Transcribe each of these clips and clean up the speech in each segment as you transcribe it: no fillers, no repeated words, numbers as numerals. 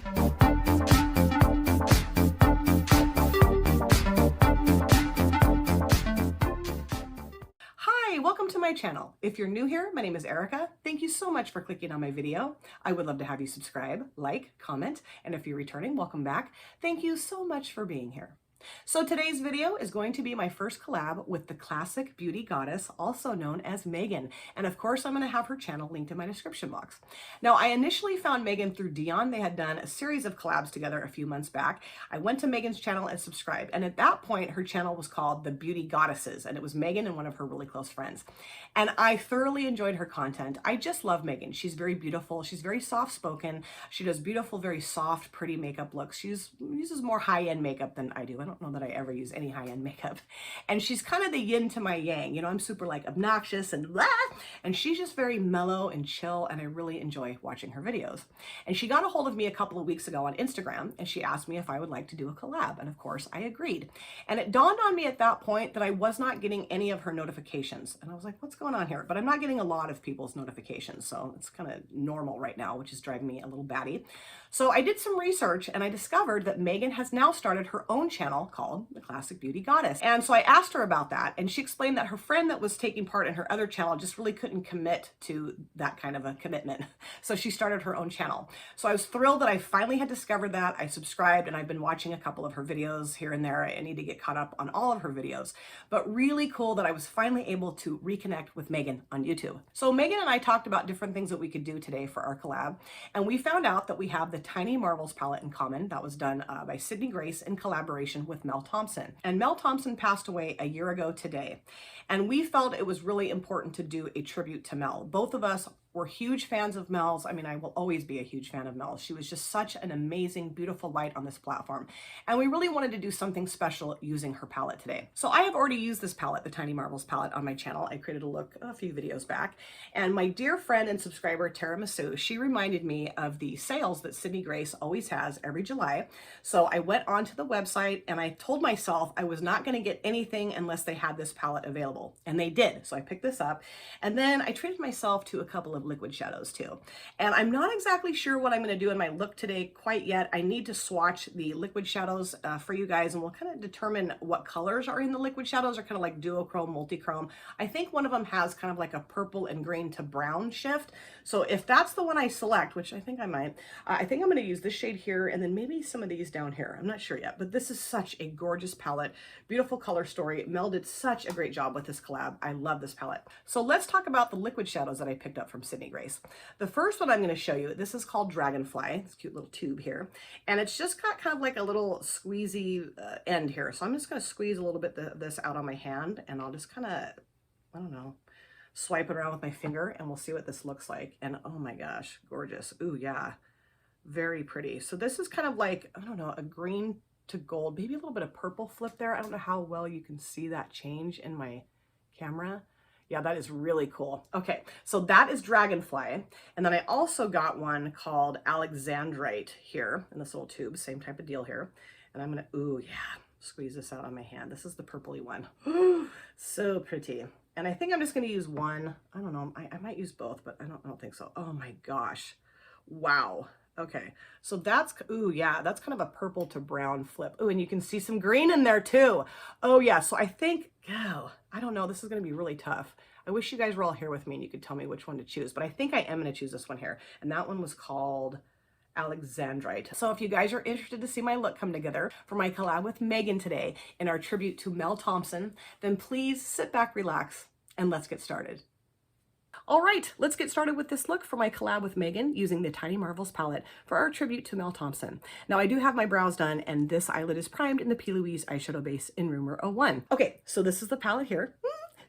Hi, welcome to my channel. If you're new here, my name is Erica. Thank you so much for clicking on my video. I would love to have you subscribe, like, comment, and if you're returning, welcome back. Thank you so much for being here. So today's video is going to be my first collab with the classic beauty goddess, also known as Megan. And of course, I'm going to have her channel linked in my description box. Now, I initially found Megan through Dion. They had done a series of collabs together a few months back. I went to Megan's channel and subscribed. And at that point, her channel was called The Beauty Goddesses. And it was Megan and one of her really close friends. And I thoroughly enjoyed her content. I just love Megan. She's very beautiful. She's very soft-spoken. She does beautiful, very soft, pretty makeup looks. She uses more high-end makeup than I do. I don't know that I ever use any high-end makeup. And she's kind of the yin to my yang. You know, I'm super like obnoxious and blah, and she's just very mellow and chill, and I really enjoy watching her videos. And she got a hold of me a couple of weeks ago on Instagram, and she asked me if I would like to do a collab. And of course, I agreed. And it dawned on me at that point that I was not getting any of her notifications. And I was like, what's going on here? But I'm not getting a lot of people's notifications. So it's kind of normal right now, which is driving me a little batty. So I did some research and I discovered that Megan has now started her own channel called The Classic Beauty Goddess. And so I asked her about that, and she explained that her friend that was taking part in her other channel just really couldn't commit to that kind of a commitment. So she started her own channel. So I was thrilled that I finally had discovered that. I subscribed and I've been watching a couple of her videos here and there. I need to get caught up on all of her videos, but really cool that I was finally able to reconnect with Megan on YouTube. So Megan and I talked about different things that we could do today for our collab. And we found out that we have the Tiny Marvels palette in common. That was done by Sydney Grace in collaboration with Mel Thompson. And Mel Thompson passed away a year ago today. And we felt it was really important to do a tribute to Mel. Both of us were huge fans of Mel's. I mean, I will always be a huge fan of Mel's. She was just such an amazing, beautiful light on this platform. And we really wanted to do something special using her palette today. So I have already used this palette, the Tiny Marvels palette, on my channel. I created a look a few videos back. And my dear friend and subscriber, Tiramisu, she reminded me of the sales that Sydney Grace always has every July. So I went onto the website and I told myself I was not going to get anything unless they had this palette available. And they did. So I picked this up. And then I treated myself to a couple of liquid shadows too. And I'm not exactly sure what I'm going to do in my look today quite yet. I need to swatch the liquid shadows for you guys, and we'll kind of determine what colors are in the liquid shadows, or kind of like duochrome, multichrome. I think one of them has kind of like a purple and green to brown shift. So if that's the one I select, which I think I might, I think I'm going to use this shade here and then maybe some of these down here. I'm not sure yet, but this is such a gorgeous palette. Beautiful color story. Mel did such a great job with this collab. I love this palette. So let's talk about the liquid shadows that I picked up from Sydney Grace. The first one I'm going to show you, this is called Dragonfly. This cute little tube here. And it's just got kind of like a little squeezy end here. So I'm just going to squeeze a little bit this out on my hand, and I'll just kind of, I don't know, swipe it around with my finger, and we'll see what this looks like. And oh my gosh, gorgeous. Ooh, yeah. Very pretty. So this is kind of like, I don't know, a green to gold, maybe a little bit of purple flip there. I don't know how well you can see that change in my camera. Yeah, that is really cool. Okay, so that is Dragonfly. And then I also got one called Alexandrite here in this little tube, same type of deal here. And I'm gonna, ooh, yeah, squeeze this out on my hand. This is the purpley one. So pretty. And I think I'm just gonna use one. I don't know, I might use both, but I don't think so. Oh my gosh, wow. Okay, so that's, ooh, yeah, that's kind of a purple to brown flip. Oh, and you can see some green in there too. Oh yeah, so I think, oh, I don't know, this is gonna be really tough. I wish you guys were all here with me and you could tell me which one to choose, but I think I am gonna choose this one here. And that one was called Alexandrite. So if you guys are interested to see my look come together for my collab with Megan today in our tribute to Mel Thompson, then please sit back, relax, and let's get started. All right, let's get started with this look for my collab with Megan using the Tiny Marvels palette for our tribute to Mel Thompson. Now I do have my brows done, and this eyelid is primed in the P. Louise eyeshadow base in Rumor 01. Okay, so this is the palette here.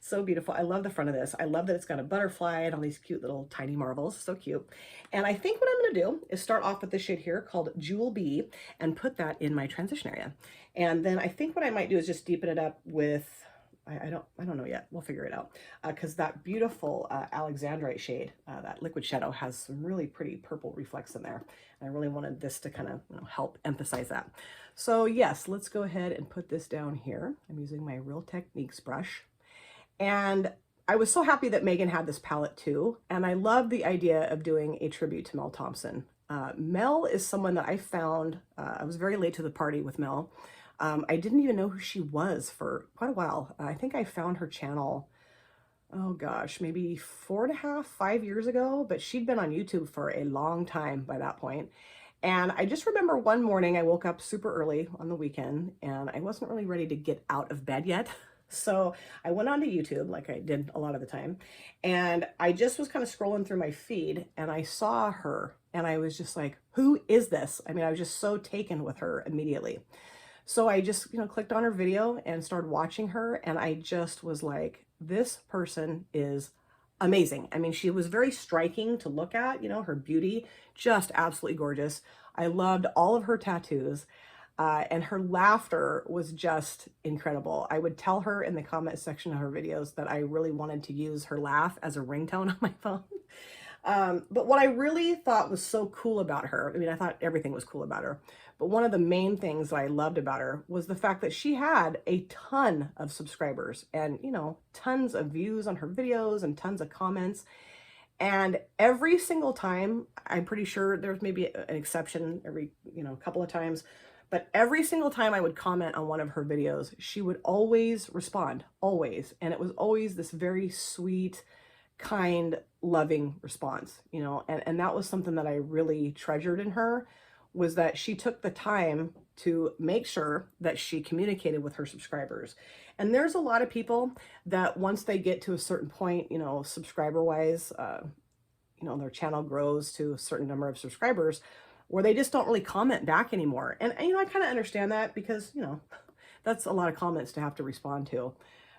So beautiful. I love the front of this. I love that it's got a butterfly and all these cute little tiny marvels. So cute. And I think what I'm going to do is start off with this shade here called Jewel Bee and put that in my transition area. And then I think what I might do is just deepen it up with, I don't know yet. We'll figure it out. Because that beautiful Alexandrite shade, that liquid shadow, has some really pretty purple reflex in there. And I really wanted this to kind of help emphasize that. So yes, let's go ahead and put this down here. I'm using my Real Techniques brush. And I was so happy that Megan had this palette too. And I love the idea of doing a tribute to Mel Thompson. Mel is someone that I found, I was very late to the party with Mel. I didn't even know who she was for quite a while. I think I found her channel, oh gosh, maybe 4.5, 5 years ago, but she'd been on YouTube for a long time by that point. And I just remember one morning I woke up super early on the weekend and I wasn't really ready to get out of bed yet. So I went onto YouTube like I did a lot of the time. And I just was kind of scrolling through my feed and I saw her and I was just like, who is this? I mean, I was just so taken with her immediately. So I just, clicked on her video and started watching her. And I just was like, this person is amazing. I mean, she was very striking to look at, her beauty, just absolutely gorgeous. I loved all of her tattoos. And her laughter was just incredible. I would tell her in the comment section of her videos that I really wanted to use her laugh as a ringtone on my phone. But what I really thought was so cool about her, I mean, I thought everything was cool about her, but one of the main things that I loved about her was the fact that she had a ton of subscribers and, tons of views on her videos and tons of comments. And every single time, I'm pretty sure there's maybe an exception every, couple of times, but every single time I would comment on one of her videos, she would always respond, always. And it was always this very sweet, kind, loving response, and that was something that I really treasured in her, was that she took the time to make sure that she communicated with her subscribers. And there's a lot of people that once they get to a certain point, subscriber wise, their channel grows to a certain number of subscribers where they just don't really comment back anymore. And I kind of understand that because, that's a lot of comments to have to respond to.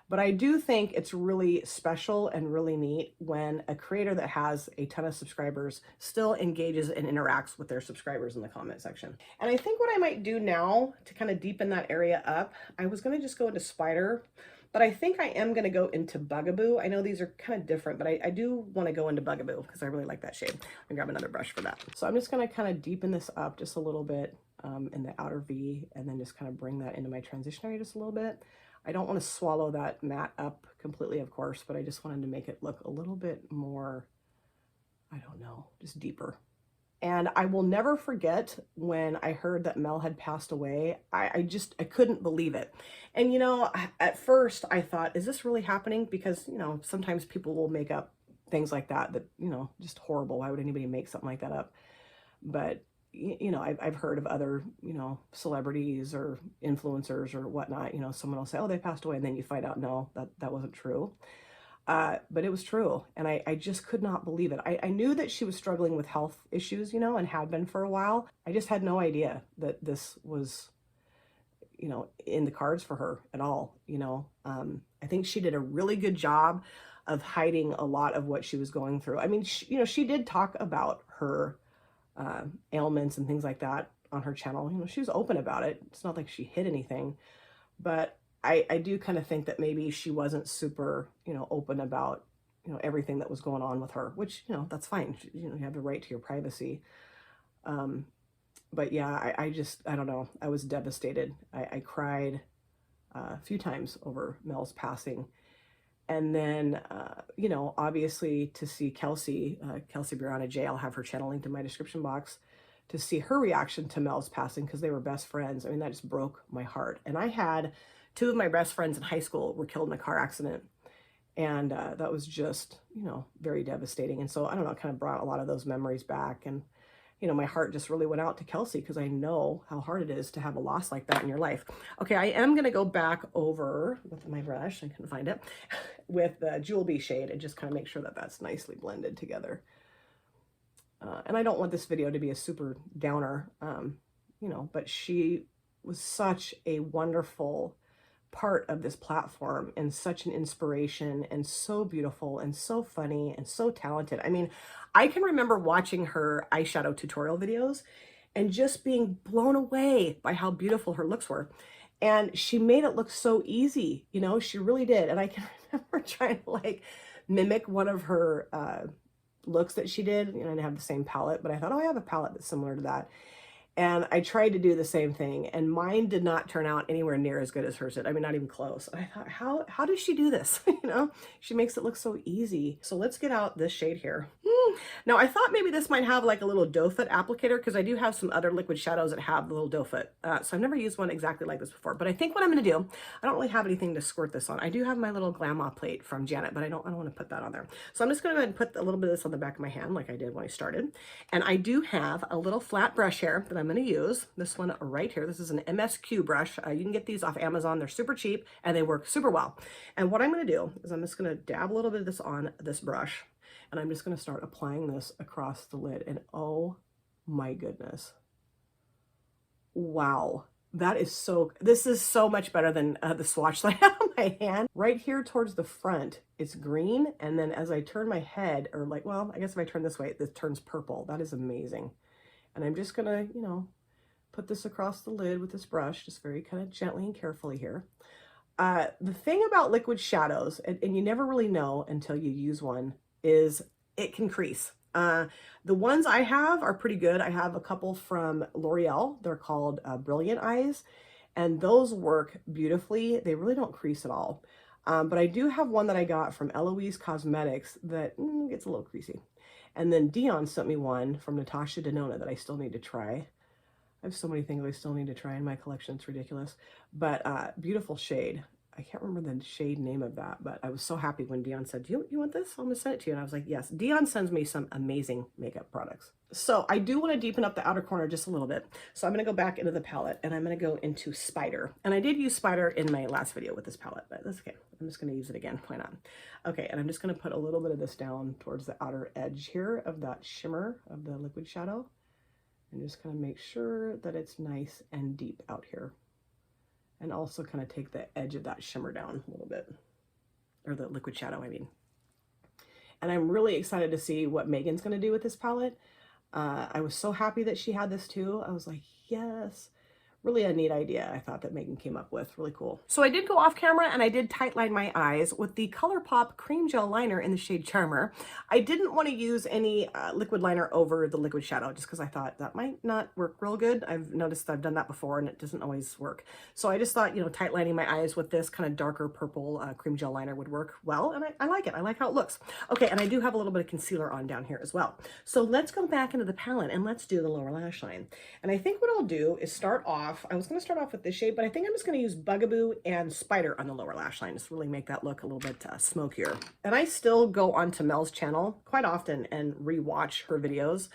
But I do think it's really special and really neat when a creator that has a ton of subscribers still engages and interacts with their subscribers in the comment section. And I think what I might do now to kind of deepen that area up, I was going to just go into Spider, but I think I am going to go into Bugaboo. I know these are kind of different, but I do want to go into Bugaboo because I really like that shade. I'm going to grab another brush for that. So I'm just going to kind of deepen this up just a little bit in the outer V, and then just kind of bring that into my transition area just a little bit. I don't want to swallow that matte up completely, of course, but I just wanted to make it look a little bit more, I don't know, just deeper. And I will never forget when I heard that Mel had passed away. I couldn't believe it. And, at first I thought, is this really happening? Because, sometimes people will make up things like that, just horrible. Why would anybody make something like that up? But I've heard of other, celebrities or influencers or whatnot, someone will say, oh, they passed away. And then you find out, no, that wasn't true. But it was true. And I just could not believe it. I knew that she was struggling with health issues, and had been for a while. I just had no idea that this was, in the cards for her at all. I think she did a really good job of hiding a lot of what she was going through. I mean, she did talk about her ailments and things like that on her channel. She was open about it. It's not like she hid anything, but I do kind of think that maybe she wasn't super, open about, everything that was going on with her, which, that's fine. You have the right to your privacy. But yeah, I don't know. I was devastated. I cried a few times over Mel's passing. And then, obviously to see Kelsey Brianna J, I'll have her channel linked in my description box, to see her reaction to Mel's passing because they were best friends. I mean, that just broke my heart. And I had two of my best friends in high school were killed in a car accident. And that was just, very devastating. And so, I don't know, it kind of brought a lot of those memories back. And, my heart just really went out to Kelsey because I know how hard it is to have a loss like that in your life. Okay, I am going to go back over with my brush, I couldn't find it, with the Jewel Bee shade and just kind of make sure that that's nicely blended together. And I don't want this video to be a super downer, but she was such a wonderful part of this platform and such an inspiration and so beautiful and so funny and so talented. I mean, I can remember watching her eyeshadow tutorial videos and just being blown away by how beautiful her looks were. And she made it look so easy, she really did. And I can remember trying to mimic one of her looks that she did. I didn't have the same palette, but I thought, oh, I have a palette that's similar to that. And I tried to do the same thing, and mine did not turn out anywhere near as good as hers did. I mean, not even close. I thought, how does she do this? She makes it look so easy. So let's get out this shade here. Now I thought maybe this might have like a little doe foot applicator because I do have some other liquid shadows that have the little doe foot. So I've never used one exactly like this before, but I think what I'm going to do, I don't really have anything to squirt this on. I do have my little Glamour plate from Janet, but I don't want to put that on there. So I'm just going to go ahead and put a little bit of this on the back of my hand like I did when I started. And I do have a little flat brush here that I'm going to use. This one right here. This is an MSQ brush. You can get these off Amazon. They're super cheap and they work super well. And what I'm going to do is I'm just going to dab a little bit of this on this brush. And I'm just going to start applying this across the lid. And oh my goodness. Wow. This is so much better than the swatch that I have on my hand. Right here towards the front, it's green. And then as I turn my head, or like, well, I guess if I turn this way, it turns purple. That is amazing. And I'm just going to, you know, put this across the lid with this brush, just very kind of gently and carefully here. The thing about liquid shadows, and you never really know until you use one, is it can crease. The ones I have are pretty good. I have a couple from L'Oreal. They're called Brilliant Eyes, and those work beautifully. They really don't crease at all. But I do have one that I got from Eloise Cosmetics that gets a little creasy. And then Dion sent me one from Natasha Denona that I still need to try. I have so many things I still need to try in my collection. It's ridiculous. But beautiful shade. I can't remember the shade name of that, but I was so happy when Dion said, you want this? I'm gonna send it to you. And I was like, yes. Dion sends me some amazing makeup products. So I do want to deepen up the outer corner just a little bit. So I'm going to go back into the palette and I'm going to go into Spider. And I did use Spider in my last video with this palette, but that's okay. I'm just going to use it again. Why not? Okay, and I'm just going to put a little bit of this down towards the outer edge here of that shimmer of the liquid shadow. And just kind of make sure that it's nice and deep out here. And also kind of take the edge of that shimmer down a little bit, or the liquid shadow, I mean. And I'm really excited to see what Megan's going to do with this palette. I was so happy that she had this too. I was like, yes. Really a neat idea I thought that Megan came up with. Really cool. So I did go off camera and I did tightline my eyes with the ColourPop Cream Gel Liner in the shade Charmer. I didn't want to use any liquid liner over the liquid shadow just because I thought that might not work real good. I've noticed I've done that before and it doesn't always work. So I just thought, you know, tightlining my eyes with this kind of darker purple cream gel liner would work well. And I like it. I like how it looks. Okay, and I do have a little bit of concealer on down here as well. So let's go back into the palette and let's do the lower lash line. And I think what I'll do is start off, I was going to start off with this shade, but I think I'm just going to use Bugaboo and Spider on the lower lash line. Just really make that look a little bit smokier. And I still go onto Mel's channel quite often and rewatch her videos,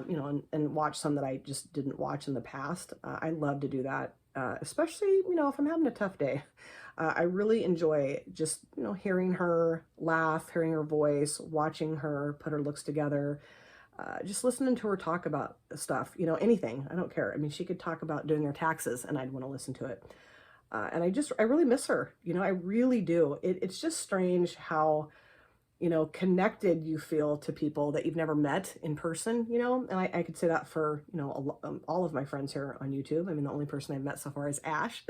you know, and watch some that I just didn't watch in the past. I love to do that, especially, you know, if I'm having a tough day. I really enjoy just, you know, hearing her laugh, hearing her voice, watching her put her looks together. Just listening to her talk about stuff, you know, anything. I don't care. I mean, she could talk about doing her taxes and I'd want to listen to it. And I really miss her. You know, I really do. It's just strange how, you know, connected you feel to people that you've never met in person, you know, and I could say that for, you know, all of my friends here on YouTube. I mean, the only person I've met so far is Ash,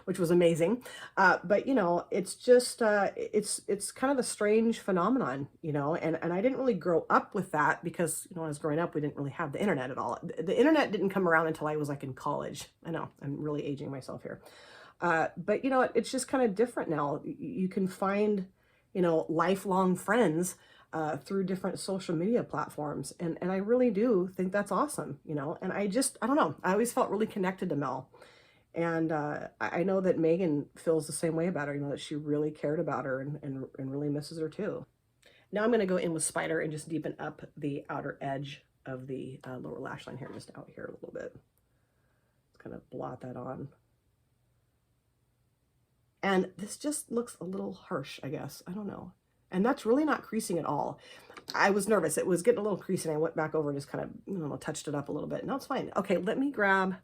which was amazing. But, you know, it's just, it's kind of a strange phenomenon, you know, and I didn't really grow up with that because, you know, when I was growing up, we didn't really have the internet at all. The internet didn't come around until I was like in college. I know, I'm really aging myself here. But, you know, it's just kind of different now. You can find, you know, lifelong friends through different social media platforms. And I really do think that's awesome, you know, and I don't know. I always felt really connected to Mel. And I know that Megan feels the same way about her, you know, that she really cared about her and really misses her too. Now I'm going to go in with Spider and just deepen up the outer edge of the lower lash line here, just out here a little bit. Just kind of blot that on. And this just looks a little harsh, I guess. I don't know. And that's really not creasing at all. I was nervous. It was getting a little creasy and I went back over and just kind of, you know, touched it up a little bit. No, it's fine. Okay, let me grab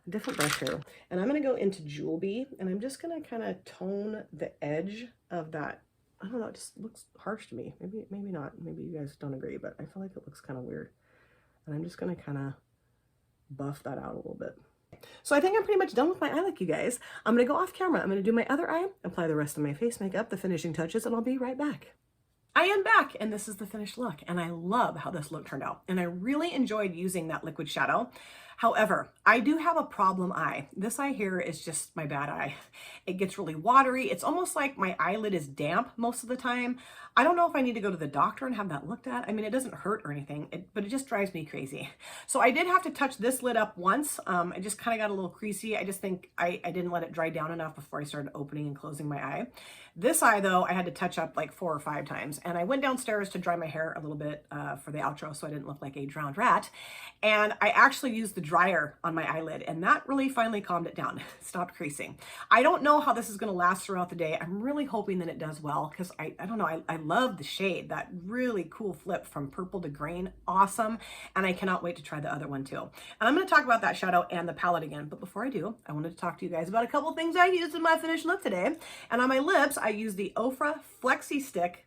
a different brush here. And I'm going to go into Jewel Bee and I'm just going to kind of tone the edge of that. I don't know. It just looks harsh to me. Maybe not. Maybe you guys don't agree, but I feel like it looks kind of weird. And I'm just going to kind of buff that out a little bit. So I think I'm pretty much done with my eye look, you guys. I'm going to go off camera. I'm going to do my other eye, apply the rest of my face makeup, the finishing touches, and I'll be right back. I am back, and this is the finished look, and I love how this look turned out. And I really enjoyed using that liquid shadow. However, I do have a problem eye. This eye here is just my bad eye. It gets really watery. It's almost like my eyelid is damp most of the time. I don't know if I need to go to the doctor and have that looked at. I mean, it doesn't hurt or anything, but it just drives me crazy. So I did have to touch this lid up once. I just kind of got a little creasy. I just think I didn't let it dry down enough before I started opening and closing my eye. This eye, though, I had to touch up like 4 or 5 times. And I went downstairs to dry my hair a little bit for the outro so I didn't look like a drowned rat. And I actually used the dryer on my eyelid, and that really finally calmed it down, stopped creasing. I don't know how this is going to last throughout the day. I'm really hoping that it does well because I don't know, I love the shade, that really cool flip from purple to green, awesome. And I cannot wait to try the other one too. And I'm going to talk about that shadow and the palette again. But before I do, I wanted to talk to you guys about a couple things I used in my finished look today. And on my lips, I used the Ofra Flexi Stick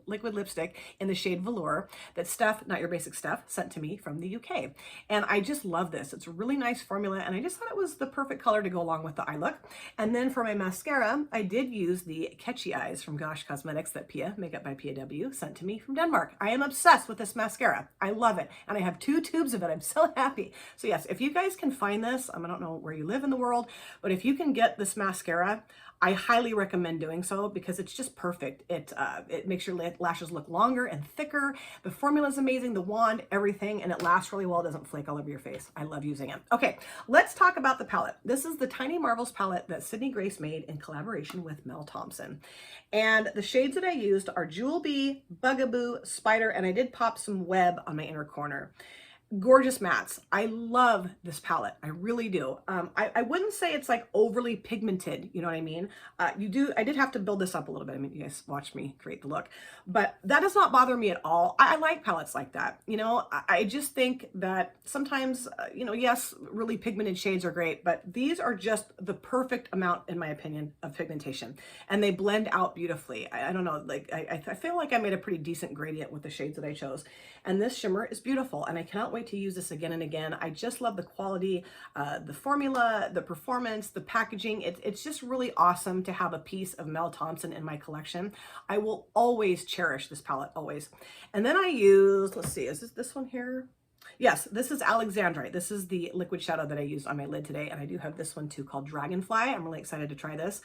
liquid lipstick in the shade Velour that Steph, not your basic Steph, sent to me from the UK. And I just love this. It's a really nice formula, and I just thought it was the perfect color to go along with the eye look. And then for my mascara, I did use the Catchy Eyes from Gosh Cosmetics that Pia, Makeup by Pia W, sent to me from Denmark. I am obsessed with this mascara. I love it. And I have 2 tubes of it. I'm so happy. So yes, if you guys can find this, I don't know where you live in the world, but if you can get this mascara, I highly recommend doing so because it's just perfect. It makes your lashes look longer and thicker. The formula is amazing, the wand, everything, and it lasts really well. It doesn't flake all over your face. I love using it. Okay, let's talk about the palette. This is the Tiny Marvels palette that Sydney Grace made in collaboration with Mel Thompson. And the shades that I used are Jewel Bee, Bugaboo, Spider, and I did pop some Web on my inner corner. Gorgeous mattes. I love this palette. I really do. I wouldn't say it's like overly pigmented. You know what I mean? I did have to build this up a little bit. I mean, you guys watched me create the look, but that does not bother me at all. I like palettes like that. You know, I just think that sometimes, you know, yes, really pigmented shades are great, but these are just the perfect amount, in my opinion, of pigmentation, and they blend out beautifully. I don't know, like, I feel like I made a pretty decent gradient with the shades that I chose, and this shimmer is beautiful, and I cannot wait to use this again and again. I just love the quality, the formula, the performance, the packaging. It's just really awesome to have a piece of Mel Thompson in my collection. I will always cherish this palette, always. And then I used, let's see, is this one here? Yes, this is Alexandrite. This is the liquid shadow that I used on my lid today, and I do have this one too called Dragonfly. I'm really excited to try this.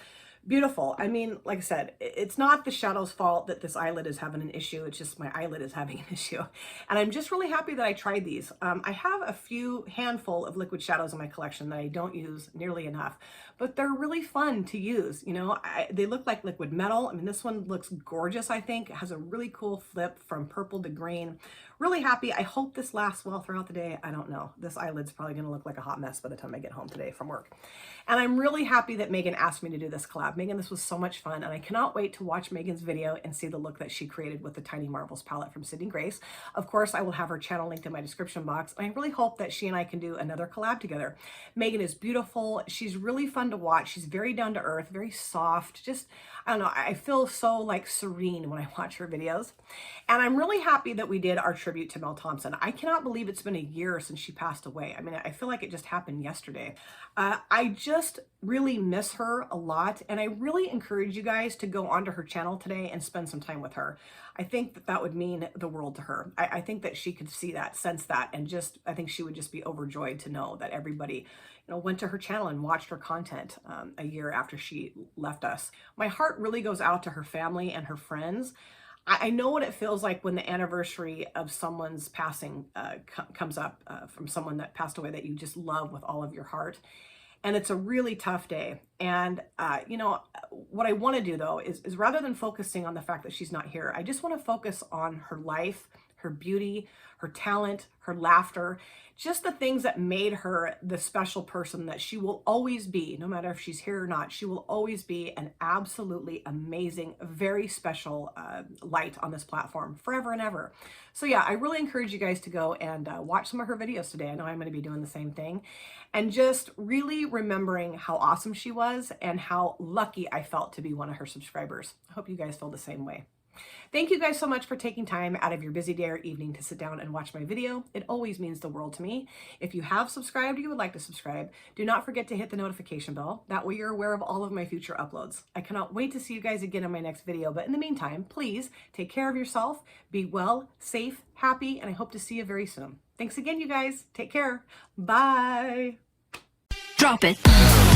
Beautiful. I mean, like I said, it's not the shadow's fault that this eyelid is having an issue. It's just my eyelid is having an issue. And I'm just really happy that I tried these. I have a handful of liquid shadows in my collection that I don't use nearly enough, but they're really fun to use. You know, they look like liquid metal. I mean, this one looks gorgeous, I think. It has a really cool flip from purple to green. Really happy. I hope this lasts well throughout the day. I don't know. This eyelid's probably going to look like a hot mess by the time I get home today from work. And I'm really happy that Megan asked me to do this collab. Megan, this was so much fun, and I cannot wait to watch Megan's video and see the look that she created with the Tiny Marvels palette from Sydney Grace. Of course, I will have her channel linked in my description box, and I really hope that she and I can do another collab together. Megan is beautiful. She's really fun to watch. She's very down to earth, very soft. Just, I don't know, I feel so like serene when I watch her videos. And I'm really happy that we did our tribute to Mel Thompson. I cannot believe it's been a year since she passed away. I mean, I feel like it just happened yesterday. I just really miss her a lot, and I really encourage you guys to go onto her channel today and spend some time with her. I think that that would mean the world to her. I think that she could see that, sense that, and just, I think she would just be overjoyed to know that everybody, you know, went to her channel and watched her content a year after she left us. My heart really goes out to her family and her friends. I know what it feels like when the anniversary of someone's passing comes up from someone that passed away that you just love with all of your heart. And it's a really tough day. And, you know, what I want to do, though, is rather than focusing on the fact that she's not here, I just want to focus on her life, her beauty, her talent, her laughter, just the things that made her the special person that she will always be, no matter if she's here or not. She will always be an absolutely amazing, very special light on this platform forever and ever. So yeah, I really encourage you guys to go and watch some of her videos today. I know I'm going to be doing the same thing. And just really remembering how awesome she was and how lucky I felt to be one of her subscribers. I hope you guys feel the same way. Thank you guys so much for taking time out of your busy day or evening to sit down and watch my video. It always means the world to me. If you have subscribed or you would like to subscribe, do not forget to hit the notification bell. That way you're aware of all of my future uploads. I cannot wait to see you guys again in my next video. But in the meantime, please take care of yourself, be well, safe, happy, and I hope to see you very soon. Thanks again, you guys. Take care. Bye. Drop it.